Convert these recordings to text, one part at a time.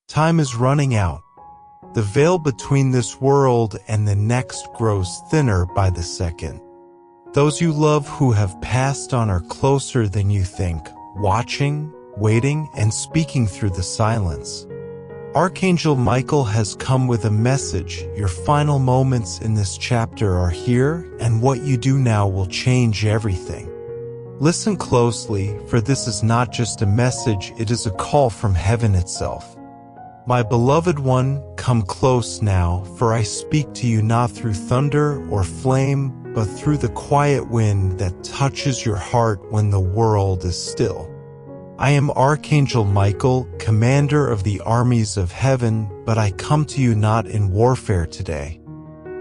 Time is running out. The veil between this world and the next grows thinner by the second. Those you love who have passed on are closer than you think, watching, waiting, and speaking through the silence. Archangel Michael has come with a message. Your final moments in this chapter are here, and what you do now will change everything. Listen closely, for this is not just a message, it is a call from heaven itself. My beloved one, come close now, for I speak to you not through thunder or flame, but through the quiet wind that touches your heart when the world is still. I am Archangel Michael, commander of the armies of heaven, but I come to you not in warfare today.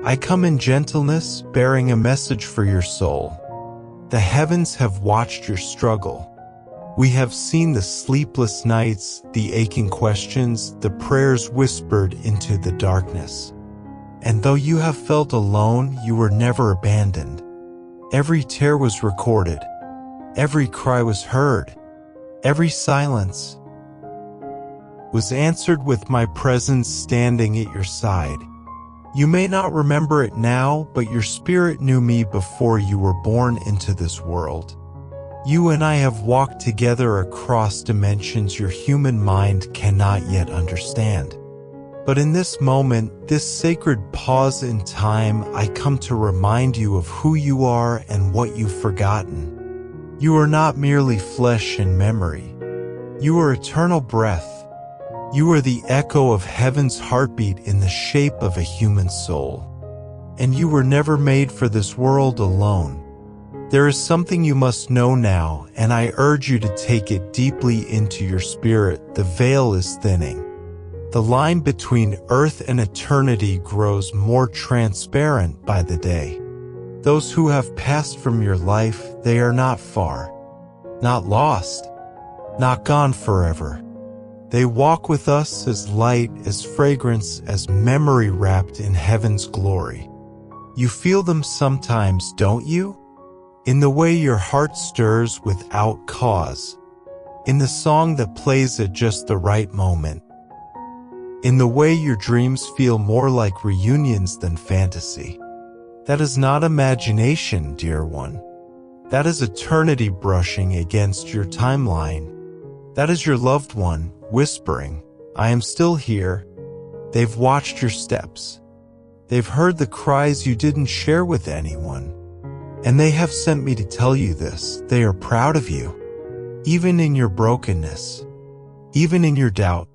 I come in gentleness, bearing a message for your soul. The heavens have watched your struggle. We have seen the sleepless nights, the aching questions, the prayers whispered into the darkness. And though you have felt alone, you were never abandoned. Every tear was recorded. Every cry was heard. Every silence was answered with my presence standing at your side. You may not remember it now, but your spirit knew me before you were born into this world. You and I have walked together across dimensions your human mind cannot yet understand. But in this moment, this sacred pause in time, I come to remind you of who you are and what you've forgotten. You are not merely flesh and memory. You are eternal breath. You are the echo of heaven's heartbeat in the shape of a human soul. And you were never made for this world alone. There is something you must know now, and I urge you to take it deeply into your spirit. The veil is thinning. The line between earth and eternity grows more transparent by the day. Those who have passed from your life, they are not far, not lost, not gone forever. They walk with us as light, as fragrance, as memory wrapped in heaven's glory. You feel them sometimes, don't you? In the way your heart stirs without cause. In the song that plays at just the right moment. In the way your dreams feel more like reunions than fantasy. That is not imagination, dear one. That is eternity brushing against your timeline. That is your loved one, whispering, I am still here. They've watched your steps. They've heard the cries you didn't share with anyone. And they have sent me to tell you this. They are proud of you. Even in your brokenness. Even in your doubt.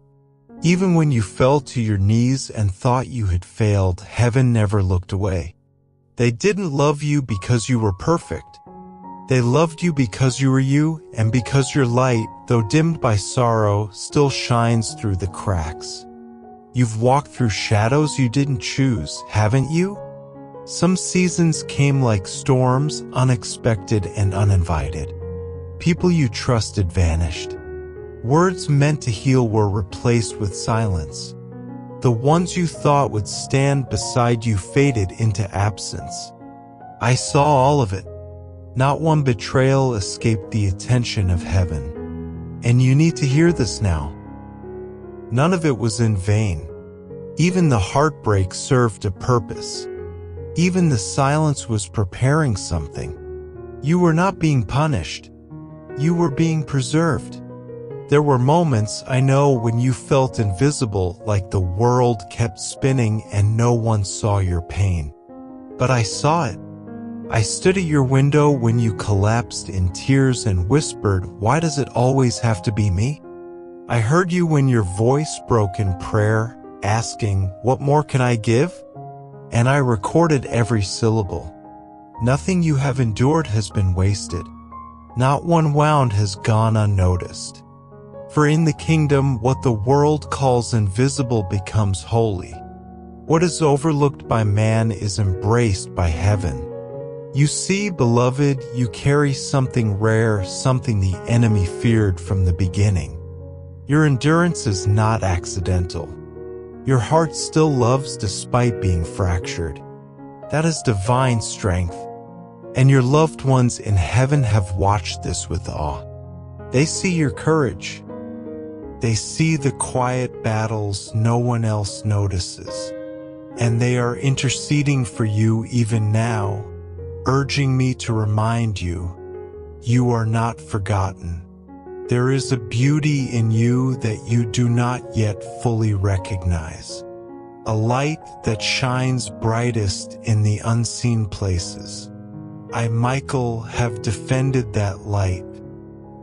Even when you fell to your knees and thought you had failed, heaven never looked away. They didn't love you because you were perfect. They loved you because you were you, and because your light, though dimmed by sorrow, still shines through the cracks. You've walked through shadows you didn't choose, haven't you? Some seasons came like storms, unexpected and uninvited. People you trusted vanished. Words meant to heal were replaced with silence. The ones you thought would stand beside you faded into absence. I saw all of it. Not one betrayal escaped the attention of heaven. And you need to hear this now. None of it was in vain. Even the heartbreak served a purpose. Even the silence was preparing something. You were not being punished. You were being preserved. There were moments, I know, when you felt invisible, like the world kept spinning and no one saw your pain. But I saw it. I stood at your window when you collapsed in tears and whispered, why does it always have to be me? I heard you when your voice broke in prayer, asking, what more can I give? And I recorded every syllable. Nothing you have endured has been wasted. Not one wound has gone unnoticed. For in the kingdom, what the world calls invisible becomes holy. What is overlooked by man is embraced by heaven. You see, beloved, you carry something rare, something the enemy feared from the beginning. Your endurance is not accidental. Your heart still loves despite being fractured. That is divine strength. And your loved ones in heaven have watched this with awe. They see your courage. They see the quiet battles no one else notices, and they are interceding for you even now, urging me to remind you, you are not forgotten. There is a beauty in you that you do not yet fully recognize, a light that shines brightest in the unseen places. I, Michael, have defended that light.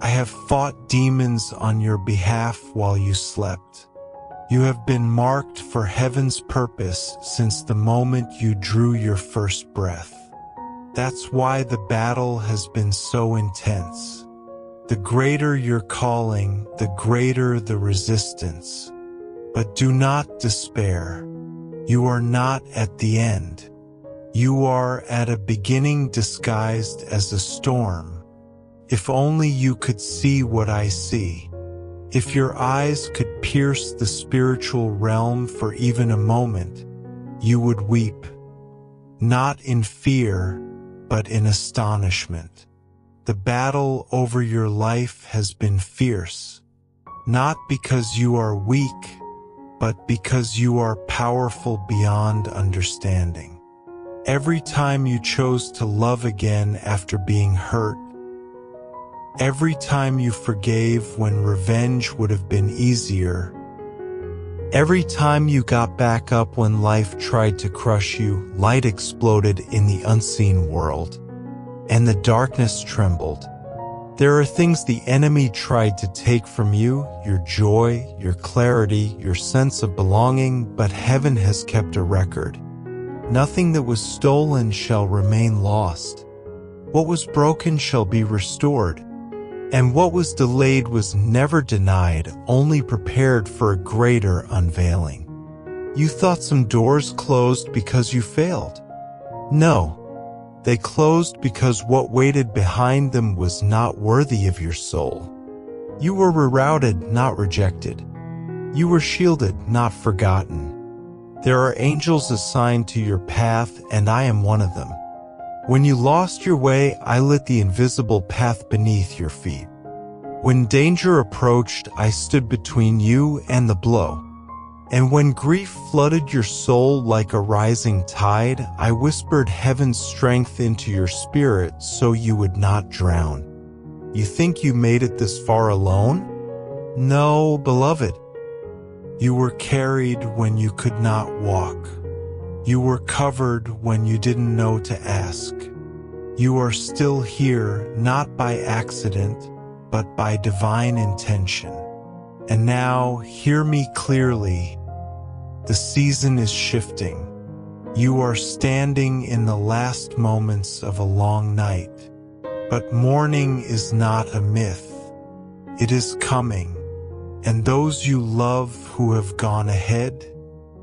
I have fought demons on your behalf while you slept. You have been marked for heaven's purpose since the moment you drew your first breath. That's why the battle has been so intense. The greater your calling, the greater the resistance. But do not despair. You are not at the end. You are at a beginning disguised as a storm. If only you could see what I see. If your eyes could pierce the spiritual realm for even a moment, you would weep. Not in fear, but in astonishment. The battle over your life has been fierce, not because you are weak, but because you are powerful beyond understanding. Every time you chose to love again after being hurt, every time you forgave when revenge would have been easier, every time you got back up when life tried to crush you, light exploded in the unseen world, and the darkness trembled. There are things the enemy tried to take from you, your joy, your clarity, your sense of belonging, but heaven has kept a record. Nothing that was stolen shall remain lost. What was broken shall be restored. And what was delayed was never denied, only prepared for a greater unveiling. You thought some doors closed because you failed. No, they closed because what waited behind them was not worthy of your soul. You were rerouted, not rejected. You were shielded, not forgotten. There are angels assigned to your path, and I am one of them. When you lost your way, I lit the invisible path beneath your feet. When danger approached, I stood between you and the blow. And when grief flooded your soul like a rising tide, I whispered heaven's strength into your spirit so you would not drown. You think you made it this far alone? No, beloved. You were carried when you could not walk. You were covered when you didn't know to ask. You are still here, not by accident, but by divine intention. And now, hear me clearly. The season is shifting. You are standing in the last moments of a long night. But morning is not a myth. It is coming. And those you love who have gone ahead,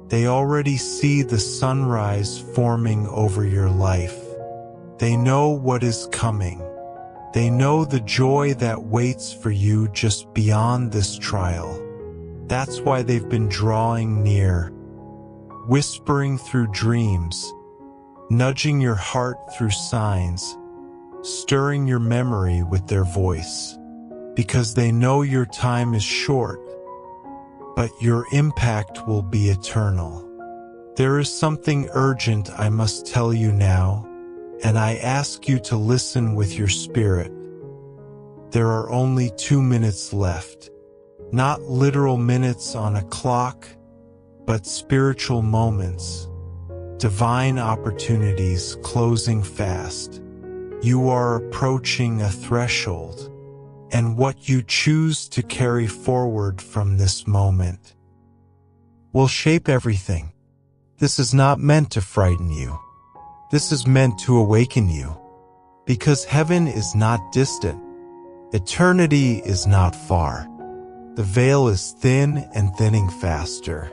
they already see the sunrise forming over your life. They know what is coming. They know the joy that waits for you just beyond this trial. That's why they've been drawing near, whispering through dreams, nudging your heart through signs, stirring your memory with their voice. Because they know your time is short, but your impact will be eternal. There is something urgent I must tell you now, and I ask you to listen with your spirit. There are only 2 minutes left. Not literal minutes on a clock, but spiritual moments. Divine opportunities closing fast. You are approaching a threshold, and what you choose to carry forward from this moment will shape everything. This is not meant to frighten you. This is meant to awaken you, because heaven is not distant. Eternity is not far. The veil is thin and thinning faster.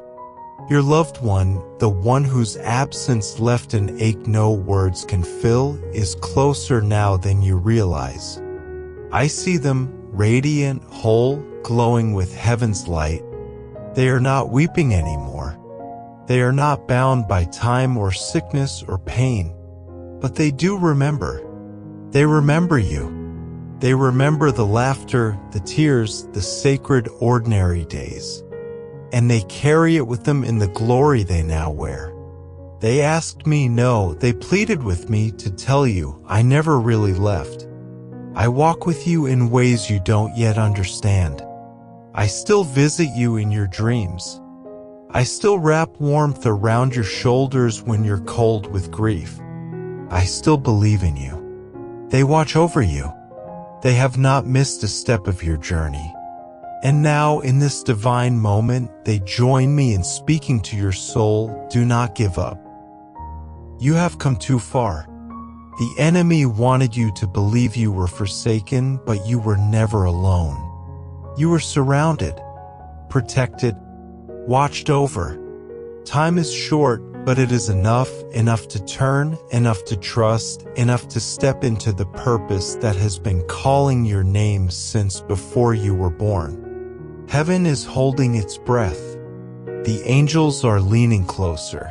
Your loved one, the one whose absence left an ache no words can fill, is closer now than you realize. I see them, radiant, whole, glowing with heaven's light. They are not weeping anymore. They are not bound by time or sickness or pain. But they do remember. They remember you. They remember the laughter, the tears, the sacred ordinary days. And they carry it with them in the glory they now wear. They asked me no, they pleaded with me to tell you I never really left. I walk with you in ways you don't yet understand. I still visit you in your dreams. I still wrap warmth around your shoulders when you're cold with grief. I still believe in you. They watch over you. They have not missed a step of your journey. And now, in this divine moment, they join me in speaking to your soul. Do not give up. You have come too far. The enemy wanted you to believe you were forsaken, but you were never alone. You were surrounded, protected, watched over. Time is short, but it is enough to turn, enough to trust, enough to step into the purpose that has been calling your name since before you were born. Heaven is holding its breath. The angels are leaning closer.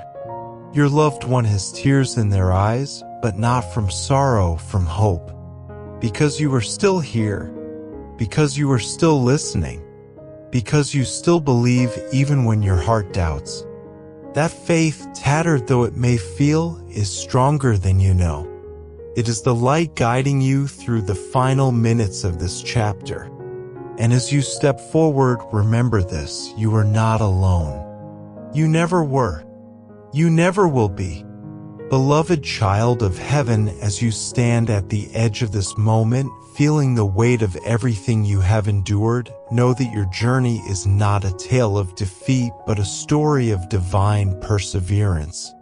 Your loved one has tears in their eyes, but not from sorrow, from hope. Because you are still here. Because you are still listening. Because you still believe even when your heart doubts. That faith, tattered though it may feel, is stronger than you know. It is the light guiding you through the final minutes of this chapter. And as you step forward, remember this: you are not alone. You never were. You never will be. Beloved child of heaven, as you stand at the edge of this moment, feeling the weight of everything you have endured, know that your journey is not a tale of defeat, but a story of divine perseverance.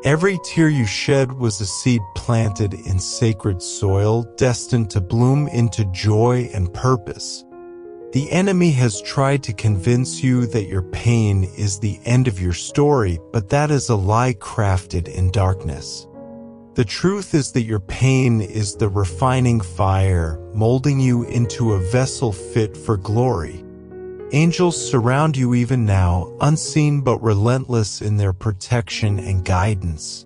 Every tear you shed was a seed planted in sacred soil, destined to bloom into joy and purpose. The enemy has tried to convince you that your pain is the end of your story, but that is a lie crafted in darkness. The truth is that your pain is the refining fire, molding you into a vessel fit for glory. Angels surround you even now, unseen but relentless in their protection and guidance.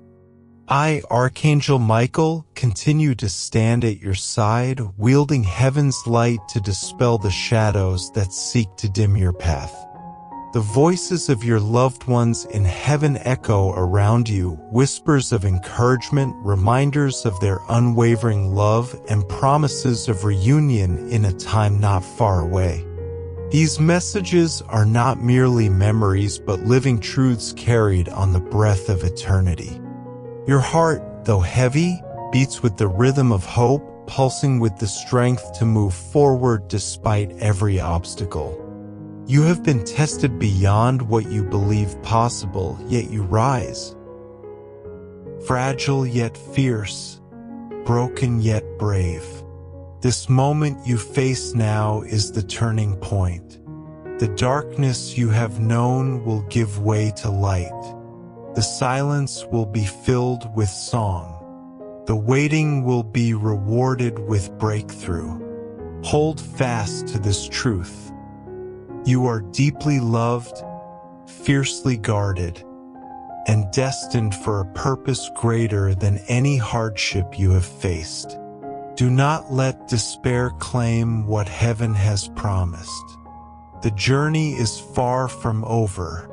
I, Archangel Michael, continue to stand at your side, wielding heaven's light to dispel the shadows that seek to dim your path. The voices of your loved ones in heaven echo around you, whispers of encouragement, reminders of their unwavering love, and promises of reunion in a time not far away. These messages are not merely memories but living truths carried on the breath of eternity. Your heart, though heavy, beats with the rhythm of hope, pulsing with the strength to move forward despite every obstacle. You have been tested beyond what you believed possible, yet you rise. Fragile yet fierce, broken yet brave. This moment you face now is the turning point. The darkness you have known will give way to light. The silence will be filled with song. The waiting will be rewarded with breakthrough. Hold fast to this truth. You are deeply loved, fiercely guarded, and destined for a purpose greater than any hardship you have faced. Do not let despair claim what heaven has promised. The journey is far from over.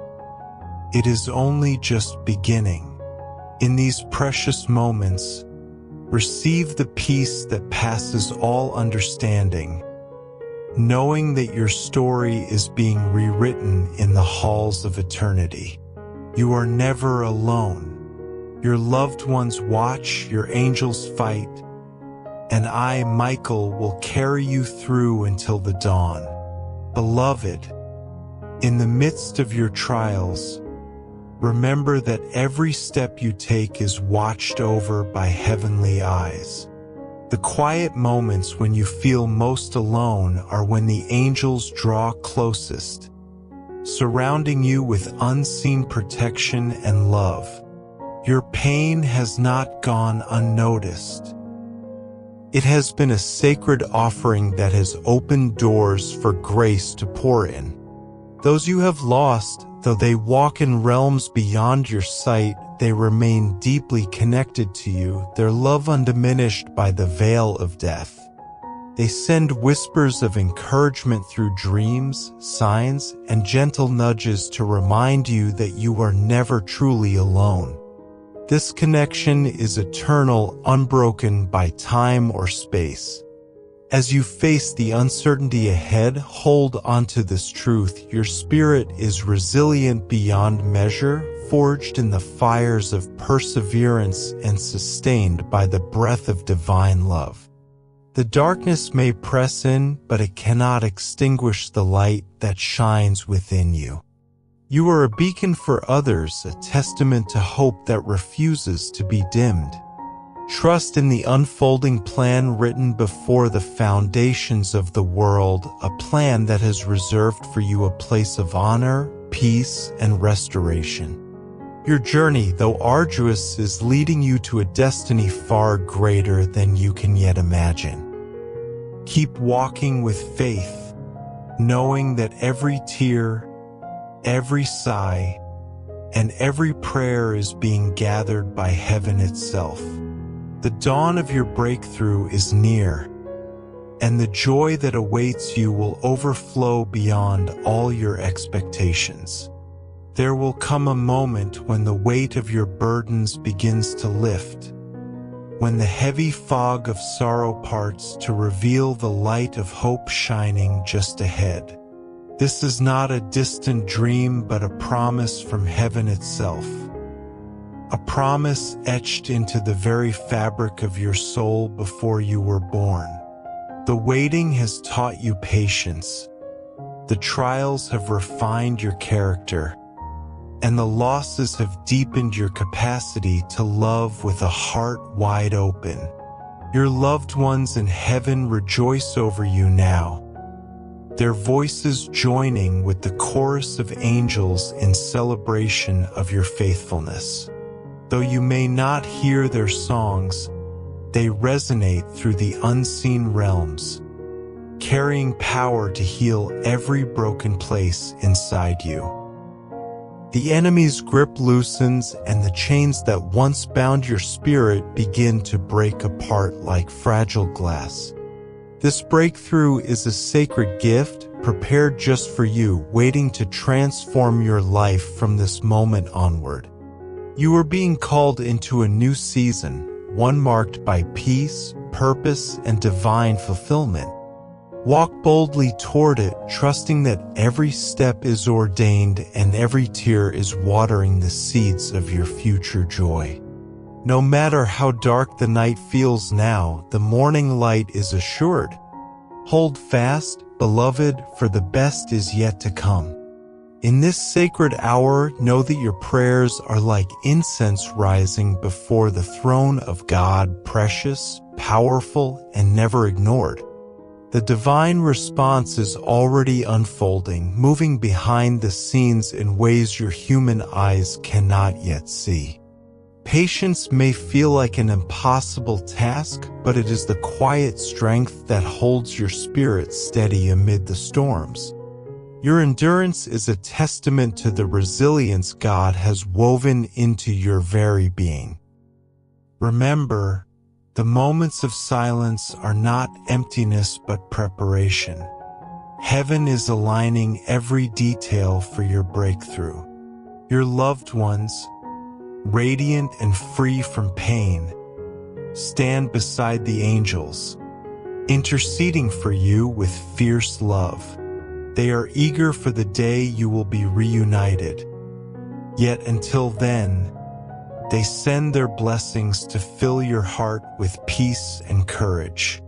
It is only just beginning. In these precious moments, receive the peace that passes all understanding, knowing that your story is being rewritten in the halls of eternity. You are never alone. Your loved ones watch, your angels fight, and I, Michael, will carry you through until the dawn. Beloved, in the midst of your trials, remember that every step you take is watched over by heavenly eyes. The quiet moments when you feel most alone are when the angels draw closest, surrounding you with unseen protection and love. Your pain has not gone unnoticed. It has been a sacred offering that has opened doors for grace to pour in. Those you have lost, though they walk in realms beyond your sight, they remain deeply connected to you, their love undiminished by the veil of death. They send whispers of encouragement through dreams, signs, and gentle nudges to remind you that you are never truly alone. This connection is eternal, unbroken by time or space. As you face the uncertainty ahead, hold onto this truth. Your spirit is resilient beyond measure, forged in the fires of perseverance and sustained by the breath of divine love. The darkness may press in, but it cannot extinguish the light that shines within you. You are a beacon for others, a testament to hope that refuses to be dimmed. Trust in the unfolding plan written before the foundations of the world, a plan that has reserved for you a place of honor, peace, and restoration. Your journey, though arduous, is leading you to a destiny far greater than you can yet imagine. Keep walking with faith, knowing that every tear, every sigh, and every prayer is being gathered by heaven itself. The dawn of your breakthrough is near, and the joy that awaits you will overflow beyond all your expectations. There will come a moment when the weight of your burdens begins to lift, when the heavy fog of sorrow parts to reveal the light of hope shining just ahead. This is not a distant dream, but a promise from heaven itself. A promise etched into the very fabric of your soul before you were born. The waiting has taught you patience. The trials have refined your character, and the losses have deepened your capacity to love with a heart wide open. Your loved ones in heaven rejoice over you now, their voices joining with the chorus of angels in celebration of your faithfulness. Though you may not hear their songs, they resonate through the unseen realms, carrying power to heal every broken place inside you. The enemy's grip loosens, and the chains that once bound your spirit begin to break apart like fragile glass. This breakthrough is a sacred gift, prepared just for you, waiting to transform your life from this moment onward. You are being called into a new season, one marked by peace, purpose, and divine fulfillment. Walk boldly toward it, trusting that every step is ordained and every tear is watering the seeds of your future joy. No matter how dark the night feels now, the morning light is assured. Hold fast, beloved, for the best is yet to come. In this sacred hour, know that your prayers are like incense rising before the throne of God, precious, powerful, and never ignored. The divine response is already unfolding, moving behind the scenes in ways your human eyes cannot yet see. Patience may feel like an impossible task, but it is the quiet strength that holds your spirit steady amid the storms. Your endurance is a testament to the resilience God has woven into your very being. Remember, the moments of silence are not emptiness but preparation. Heaven is aligning every detail for your breakthrough. Your loved ones, radiant and free from pain, stand beside the angels, interceding for you with fierce love. They are eager for the day you will be reunited. Yet until then, they send their blessings to fill your heart with peace and courage.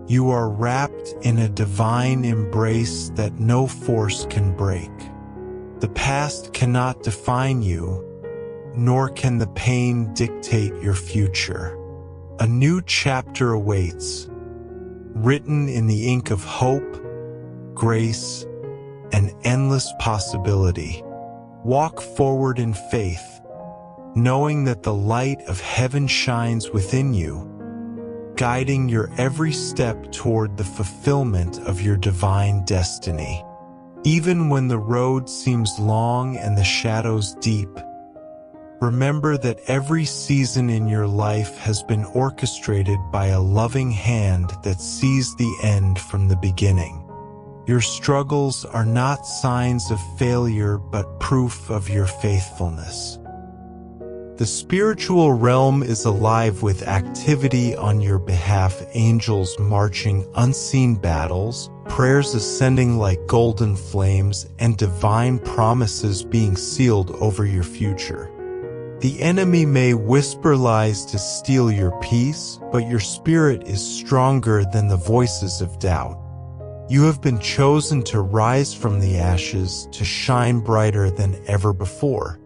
You are wrapped in a divine embrace that no force can break. The past cannot define you, nor can the pain dictate your future. A new chapter awaits, written in the ink of hope, grace, and endless possibility. Walk forward in faith, knowing that the light of heaven shines within you, guiding your every step toward the fulfillment of your divine destiny. Even when the road seems long and the shadows deep, Remember that every season in your life has been orchestrated by a loving hand that sees the end from the beginning. Your struggles are not signs of failure but proof of your faithfulness. The spiritual realm is alive with activity on your behalf, angels marching unseen battles, prayers ascending like golden flames, and divine promises being sealed over your future. The enemy may whisper lies to steal your peace, but your spirit is stronger than the voices of doubt. You have been chosen to rise from the ashes, to shine brighter than ever before.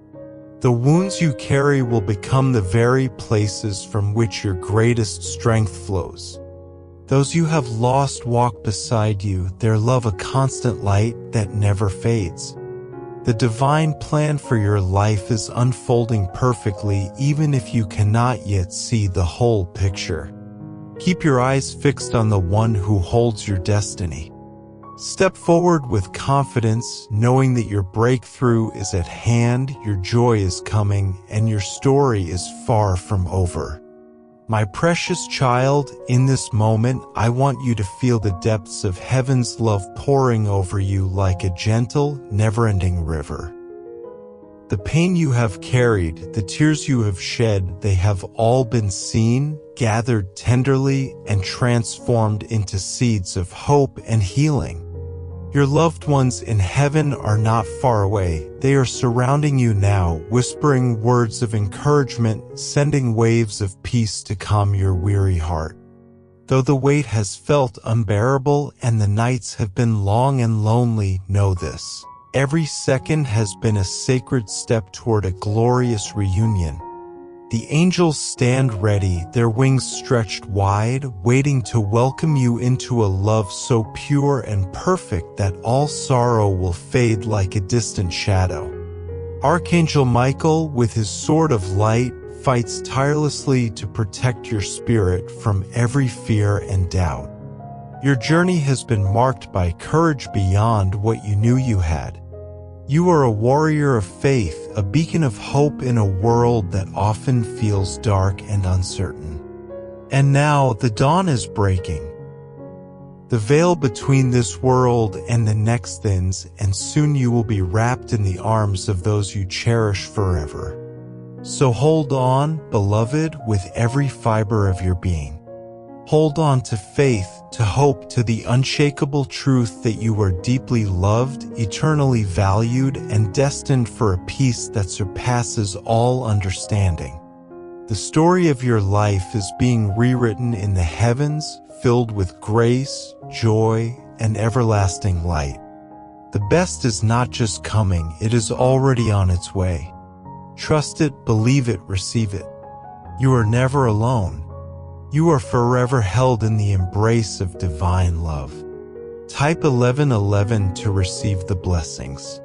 The wounds you carry will become the very places from which your greatest strength flows. Those you have lost walk beside you, their love a constant light that never fades. The divine plan for your life is unfolding perfectly, even if you cannot yet see the whole picture. Keep your eyes fixed on the one who holds your destiny. Step forward with confidence, knowing that your breakthrough is at hand, your joy is coming, and your story is far from over. My precious child, in this moment, I want you to feel the depths of heaven's love pouring over you like a gentle, never-ending river. The pain you have carried, the tears you have shed, they have all been seen, gathered tenderly, and transformed into seeds of hope and healing. Your loved ones in heaven are not far away. They are surrounding you now, whispering words of encouragement, sending waves of peace to calm your weary heart. Though the weight has felt unbearable and the nights have been long and lonely, know this: every second has been a sacred step toward a glorious reunion. The angels stand ready, their wings stretched wide, waiting to welcome you into a love so pure and perfect that all sorrow will fade like a distant shadow. Archangel Michael, with his sword of light, fights tirelessly to protect your spirit from every fear and doubt. Your journey has been marked by courage beyond what you knew you had. You are a warrior of faith, a beacon of hope in a world that often feels dark and uncertain. And now the dawn is breaking. The veil between this world and the next thins, and soon you will be wrapped in the arms of those you cherish forever. So hold on, beloved, with every fiber of your being. Hold on to faith, to hope, to the unshakable truth that you are deeply loved, eternally valued, and destined for a peace that surpasses all understanding. The story of your life is being rewritten in the heavens, filled with grace, joy, and everlasting light. The best is not just coming, it is already on its way. Trust it, believe it, receive it. You are never alone. You are forever held in the embrace of divine love. Type 1111 to receive the blessings.